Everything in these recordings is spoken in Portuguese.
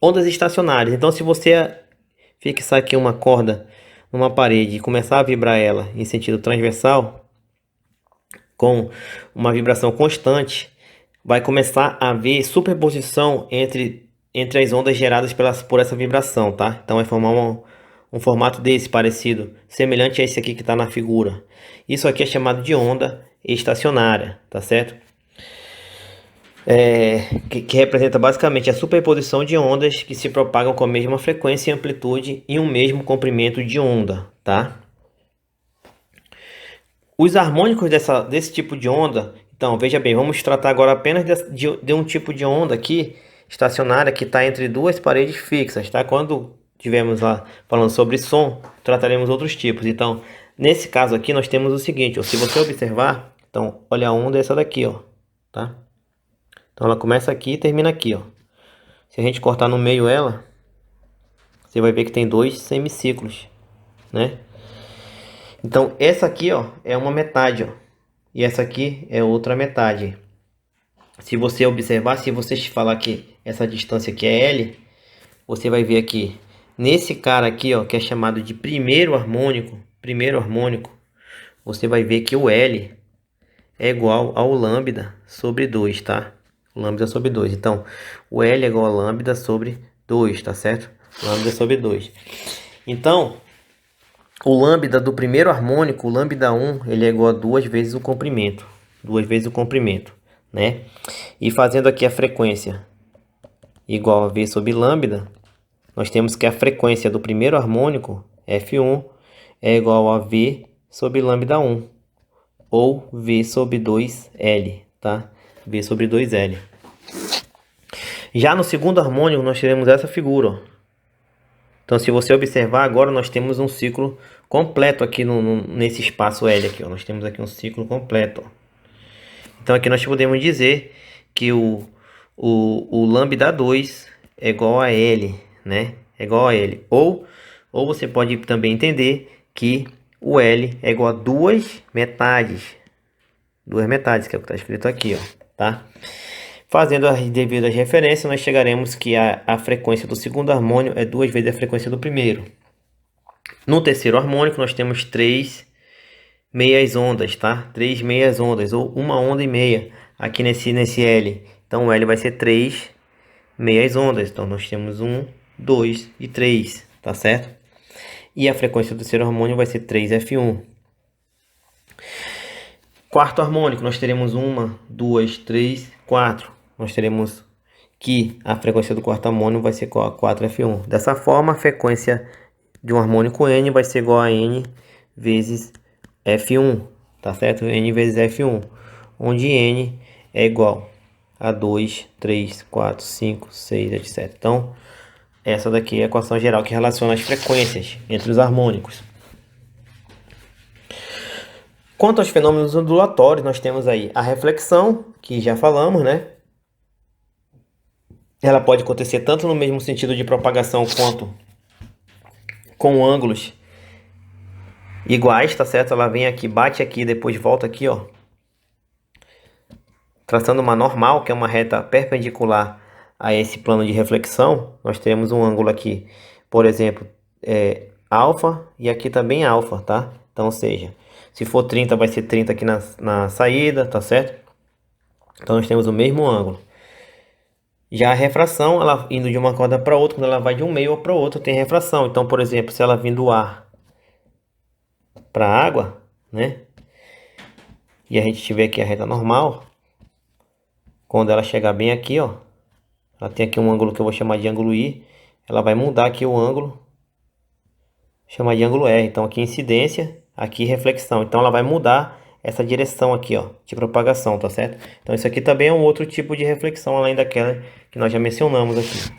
Ondas estacionárias. Então, se você fixar aqui uma corda numa parede e começar a vibrar ela em sentido transversal, com uma vibração constante, vai começar a haver superposição entre as ondas geradas por essa vibração, tá? Então vai formar um formato desse parecido, semelhante a esse aqui que está na figura. Isso aqui é chamado de onda estacionária, tá certo? Que representa basicamente a superposição de ondas que se propagam com a mesma frequência e amplitude em um mesmo comprimento de onda, tá? Os harmônicos desse tipo de onda, então veja bem, vamos tratar agora apenas de um tipo de onda aqui, estacionária, que está entre duas paredes fixas, tá? Quando tivermos lá falando sobre som, trataremos outros tipos. Então, nesse caso aqui, nós temos o seguinte, ó, se você observar, então, olha a onda é essa daqui, ó, tá? Então ela começa aqui e termina aqui, ó. Se a gente cortar no meio ela, você vai ver que tem dois semiciclos, né? Então essa aqui, ó, é uma metade, ó. E essa aqui é outra metade. Se você observar, se você falar que essa distância aqui é L, você vai ver aqui, nesse cara aqui, ó, que é chamado de primeiro harmônico, você vai ver que o L é igual ao lambda sobre 2, tá? Lambda sobre 2. Então, o L é igual a lambda sobre 2, tá certo? Lambda sobre 2. Então, o lambda do primeiro harmônico, o lambda 1, ele é igual a 2 vezes o comprimento. 2 vezes o comprimento, né? E fazendo aqui a frequência igual a V sobre lambda, nós temos que a frequência do primeiro harmônico, F1, é igual a V sobre lambda 1. Ou V sobre 2L, tá? V sobre 2L. Já no segundo harmônico, nós teremos essa figura, ó. Então, se você observar, agora nós temos um ciclo completo aqui nesse espaço L aqui, ó. Nós temos aqui um ciclo completo, ó. Então, aqui nós podemos dizer que o lambda 2 é igual a L, né? É igual a L. Ou você pode também entender que o L é igual a duas metades. Duas metades, que é o que está escrito aqui, ó, tá? Fazendo as devidas referências, nós chegaremos que a frequência do segundo harmônico é 2 vezes a frequência do primeiro. No terceiro harmônico, nós temos 3 meias ondas, tá? 3 meias ondas, ou uma onda e meia, aqui nesse L. Então, o L vai ser 3 meias ondas. Então, nós temos 1, 2 e 3, tá certo? E a frequência do terceiro harmônico vai ser 3F1. Quarto harmônico, nós teremos 1, 2, 3, 4. Nós teremos que a frequência do quarto harmônico vai ser igual a 4F1. Dessa forma, a frequência de um harmônico N vai ser igual a N vezes F1, tá certo? N vezes F1, onde N é igual a 2, 3, 4, 5, 6, etc. Então, essa daqui é a equação geral que relaciona as frequências entre os harmônicos. Quanto aos fenômenos ondulatórios, nós temos aí a reflexão, que já falamos, né? Ela pode acontecer tanto no mesmo sentido de propagação quanto com ângulos iguais, tá certo? Ela vem aqui, bate aqui, depois volta aqui, ó. Traçando uma normal, que é uma reta perpendicular a esse plano de reflexão, nós temos um ângulo aqui, por exemplo, alfa, e aqui também alfa, tá? Então, ou seja, se for 30, vai ser 30 aqui na saída, tá certo? Então, nós temos o mesmo ângulo. Já a refração, ela indo de uma corda para outra, quando ela vai de um meio para o outro, tem refração. Então, por exemplo, se ela vir do ar para a água, né? E a gente tiver aqui a reta normal, quando ela chegar bem aqui, ó, ela tem aqui um ângulo que eu vou chamar de ângulo I, ela vai mudar aqui o ângulo, chamar de ângulo R. Então, aqui incidência, aqui reflexão. Então, ela vai mudar essa direção aqui, ó, de propagação, tá certo? Então, isso aqui também é um outro tipo de reflexão, além daquela que nós já mencionamos aqui.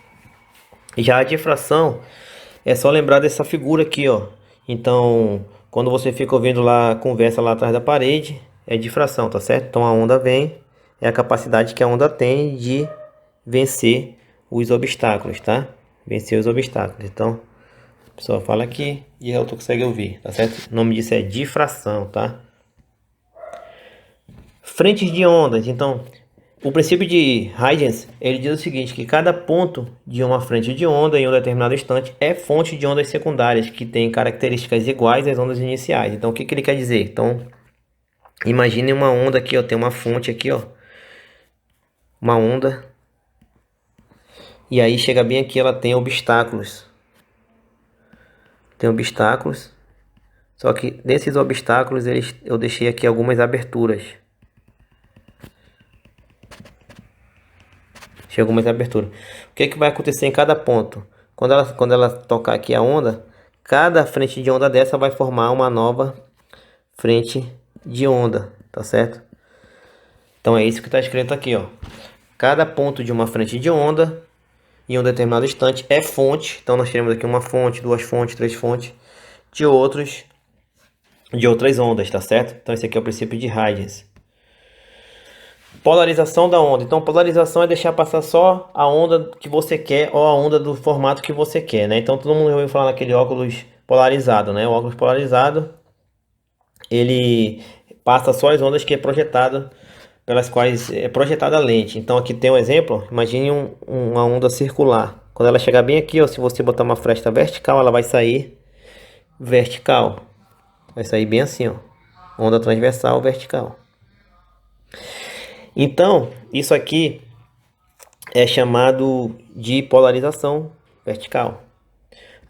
Já a difração, é só lembrar dessa figura aqui, ó. Então, quando você fica ouvindo lá a conversa lá atrás da parede, é difração, tá certo? Então, a onda vem, é a capacidade que a onda tem de vencer os obstáculos, tá? Vencer os obstáculos. Então, a pessoa fala aqui e a outra consegue ouvir, tá certo? O nome disso é difração, tá? Frentes de ondas. Então, O princípio de Huygens, ele diz o seguinte, que cada ponto de uma frente de onda em um determinado instante é fonte de ondas secundárias, que têm características iguais às ondas iniciais. Então, o que ele quer dizer? Então, imagine uma onda aqui, ó, tem uma fonte aqui, ó, uma onda, e aí chega bem aqui, ela tem obstáculos. Tem obstáculos, só que desses obstáculos eu deixei aqui algumas aberturas. O que vai acontecer em cada ponto? Quando ela tocar aqui a onda, cada frente de onda dessa vai formar uma nova frente de onda, tá certo? Então é isso que está escrito aqui, ó. Cada ponto de uma frente de onda em um determinado instante é fonte. Então nós teremos aqui uma fonte, duas fontes, três fontes de outras ondas, tá certo? Então esse aqui é o princípio de Huygens. Polarização da onda. Então, polarização é deixar passar só a onda que você quer ou a onda do formato que você quer, né? Então, todo mundo ouviu falar naquele óculos polarizado, né? O óculos polarizado, ele passa só as ondas que é projetado, pelas quais é projetada a lente. Então, aqui tem um exemplo. Imagine uma onda circular. Quando ela chegar bem aqui, ó, se você botar uma fresta vertical, ela vai sair vertical. Vai sair bem assim, ó. Onda transversal, vertical. Então, isso aqui é chamado de polarização vertical.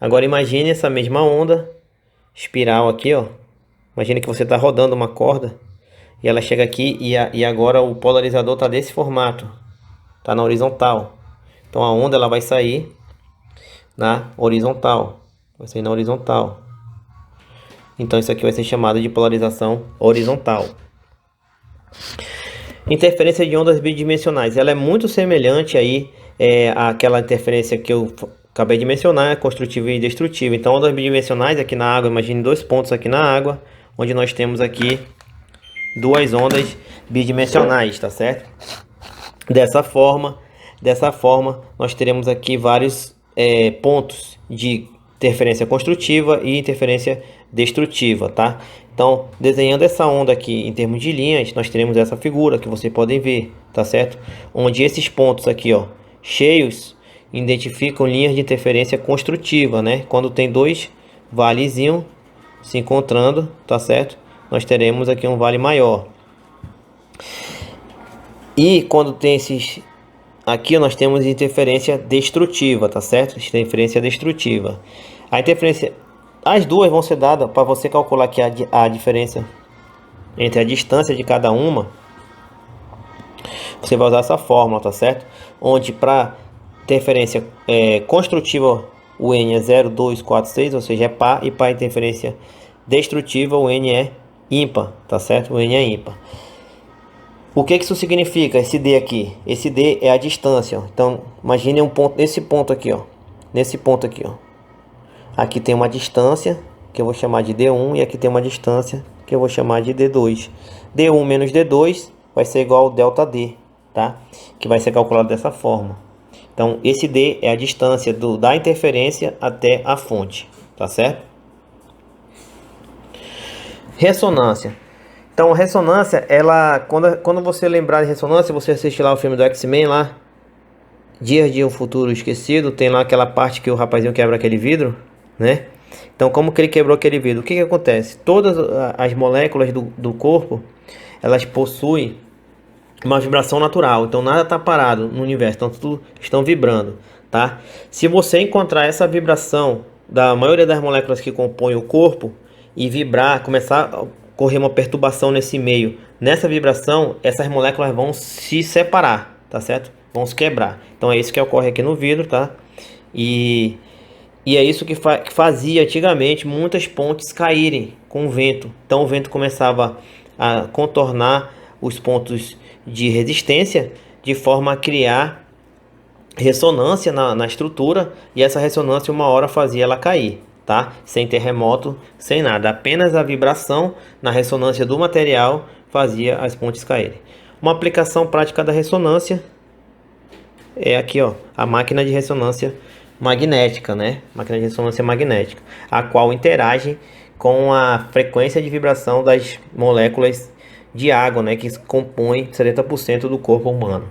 Agora imagine essa mesma onda espiral aqui, ó. Imagine que você está rodando uma corda e ela chega aqui e agora o polarizador está desse formato, está na horizontal. Então a onda ela vai sair na horizontal, Então isso aqui vai ser chamado de polarização horizontal. Interferência de ondas bidimensionais, ela é muito semelhante aí àquela interferência que eu acabei de mencionar, construtiva e destrutiva. Então, ondas bidimensionais aqui na água, imagine dois pontos aqui na água, onde nós temos aqui duas ondas bidimensionais, tá certo? Dessa forma, nós teremos aqui vários pontos de interferência construtiva e interferência destrutiva, tá? Então, desenhando essa onda aqui em termos de linhas, nós teremos essa figura que vocês podem ver, tá certo? Onde esses pontos aqui, ó, cheios, identificam linhas de interferência construtiva, né? Quando tem dois valezinhos se encontrando, tá certo? Nós teremos aqui um vale maior. E quando tem esses aqui, nós temos interferência destrutiva, tá certo? Interferência destrutiva. A interferência, as duas vão ser dadas para você calcular aqui a diferença entre a distância de cada uma. Você vai usar essa fórmula, tá certo? Onde para interferência construtiva o N é 0, 2, 4, 6, ou seja, é par, e para interferência destrutiva o N é ímpar, tá certo? O N é ímpar. O que isso significa, esse D aqui? Esse D é a distância, ó. Então, imagine um ponto, nesse ponto aqui, ó. Nesse ponto aqui, ó. Aqui tem uma distância, que eu vou chamar de D1, e aqui tem uma distância, que eu vou chamar de D2. D1 menos D2 vai ser igual ao ΔD, tá? Que vai ser calculado dessa forma. Então, esse D é a distância da interferência até a fonte, tá certo? Ressonância. Então, ressonância, ela, quando você lembrar de ressonância, você assiste lá o filme do X-Men lá, Dias de um Futuro Esquecido, tem lá aquela parte que o rapazinho quebra aquele vidro, né? Então, como que ele quebrou aquele vidro? O que acontece? Todas as moléculas do corpo, elas possuem uma vibração natural. Então, nada está parado no universo, então tudo estão vibrando, tá? Se você encontrar essa vibração da maioria das moléculas que compõem o corpo e vibrar, começar a correr uma perturbação nesse meio, nessa vibração, essas moléculas vão se separar, tá certo? Vão se quebrar. Então é isso que ocorre aqui no vidro, tá? E é isso que fazia antigamente muitas pontes caírem com o vento. Então o vento começava a contornar os pontos de resistência de forma a criar ressonância na estrutura, e essa ressonância uma hora fazia ela cair, tá? Sem terremoto, sem nada, apenas a vibração na ressonância do material fazia as pontes caírem. Uma aplicação prática da ressonância é aqui, ó, a máquina de ressonância magnética, né? Máquina de ressonância magnética, a qual interage com a frequência de vibração das moléculas de água, né, que compõe 70% do corpo humano.